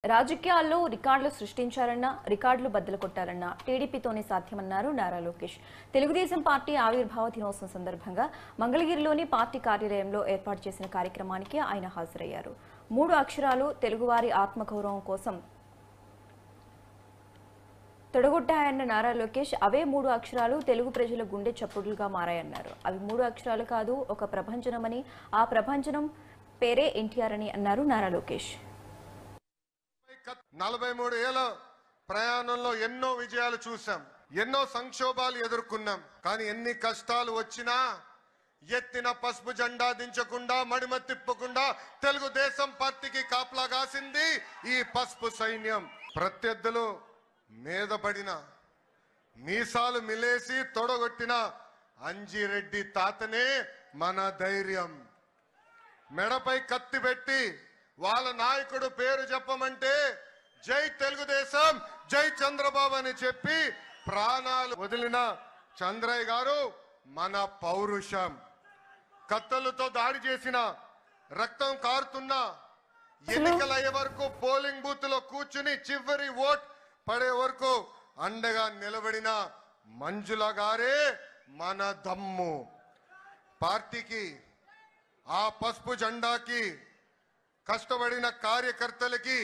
రాజకీయాల్లో రికార్డులు సృష్టించాలన్నా రికార్డులు బద్దలు కొట్టాలన్నా టీడీపీతోనే సాధ్యమన్నారు నారా లోకేష్. తెలుగుదేశం పార్టీ ఆవిర్భావ దినోత్సవం సందర్భంగా మంగళగిరిలోని పార్టీ కార్యాలయంలో ఏర్పాటు చేసిన కార్యక్రమానికి ఆయన హాజరయ్యారు. 3 అక్షరాలు తెలుగువారి ఆత్మగౌరవం కోసం తొడగొట్టాయన్న నారా లోకేష్ అవే 3 అక్షరాలు తెలుగు ప్రజల గుండె చప్పుడులుగా మారాయన్నారు. అవి 3 అక్షరాలు కాదు, ఒక ప్రభంజనమని, ఆ ప్రభంజనం పేరే ఎన్టీఆర్ అని అన్నారు నారా లోకేష్. 43 ఏళ్ల ప్రయాణంలో ఎన్నో విజయాలు చూసాం, ఎన్నో సంక్షోభాలు ఎదుర్కొన్నాం. కానీ ఎన్ని కష్టాలు వచ్చినా ఎత్తిన పసుపు జెండా దించకుండా, మడిమ తిప్పకుండా తెలుగుదేశం పార్టీకి కాపలా కాసింది ఈ పసుపు సైన్యం. ప్రత్యర్థులు మీద పడిన, మీసాలు మిలేసి తొడగొట్టిన అంజిరెడ్డి తాతనే మన ధైర్యం. మెడపై కత్తి పెట్టి వాళ్ళ నాయకుడు పేరు చెప్పమంటే జై తెలుగుదేశం, జై చంద్రబాబు అని చెప్పి ప్రాణాలు వదిలిన చంద్రయ్య గారు మన పౌరుషం. కత్తులతో దాడి చేసిన, రక్తం కారుతున్న, ఎన్నికలయ్యే వరకు పోలింగ్ బూత్ లో కూర్చుని చివరి ఓట్ పడే వరకు అండగా నిలబడిన మంజుల గారే మన దమ్ము. పార్టీకి, ఆ పసుపు జెండాకి కష్టపడిన కార్యకర్తలకి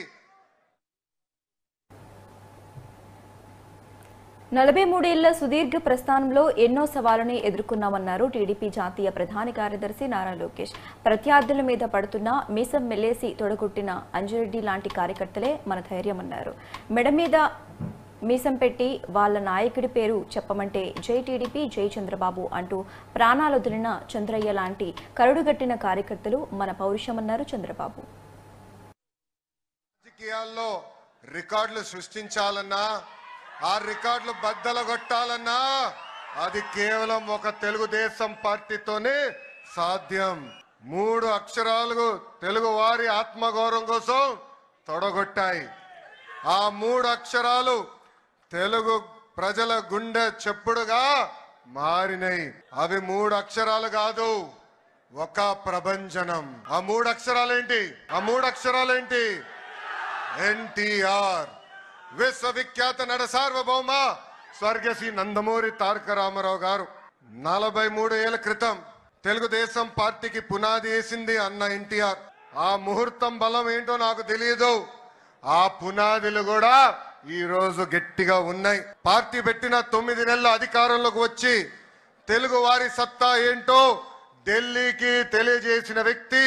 43 ఏళ్ల సుదీర్ఘ ప్రస్థానంలో ఎన్నో సవాళ్లను ఎదుర్కొన్నామన్నారు టీడీపీ జాతీయ ప్రధాన కార్యదర్శి నారా లోకేష్. ప్రత్యర్థుల మీద పడుతున్న మీసం మెల్లేసి తొడగొట్టిన అంజిరెడ్డి లాంటి కార్యకర్తలే మన ధైర్యమన్నారు. మెడ మీద మీసం పెట్టి వాళ్ళ నాయకుడి పేరు చెప్పమంటే జై టీడీపీ, జై చంద్రబాబు అంటూ ప్రాణాలొదిలిన చంద్రయ్య లాంటి కరుడుగట్టిన కార్యకర్తలు మన పౌరుషమన్నారు చంద్రబాబు. రాజకీయాల్లో రికార్డులు సృష్టించాలన్నా, ఆ రికార్డులు బద్దలగొట్టాలన్నా అది కేవలం ఒక తెలుగుదేశం పార్టీతోనే సాధ్యం. 3 అక్షరాలు తెలుగు వారి ఆత్మగౌరవం కోసం తొడగొట్టాయి. ఆ 3 అక్షరాలు తెలుగు ప్రజల గుండె చెప్పుడుగా మారినాయి. అవి 3 అక్షరాలు కాదు, ఒక ప్రభంజనం. ఆ 3 అక్షరాలేంటి? ఆ 3 అక్షరాలేంటి? ఎన్టీఆర్. విశ్వవిఖ్యాత నట సార్వభౌమ స్వర్గశ్రీ నందమూరి తారక రామారావు గారు 43 ఏళ్ల క్రితం తెలుగుదేశం పార్టీకి పునాది వేసింది అన్న ఎన్టీఆర్. ఆ ముహూర్తం బలం ఏంటో నాకు తెలియదు, ఆ పునాదులు కూడా ఈ రోజు గట్టిగా ఉన్నాయి. పార్టీ పెట్టిన 9 నెలల అధికారంలోకి వచ్చి తెలుగు వారి సత్తా ఏంటో ఢిల్లీకి తెలియజేసిన వ్యక్తి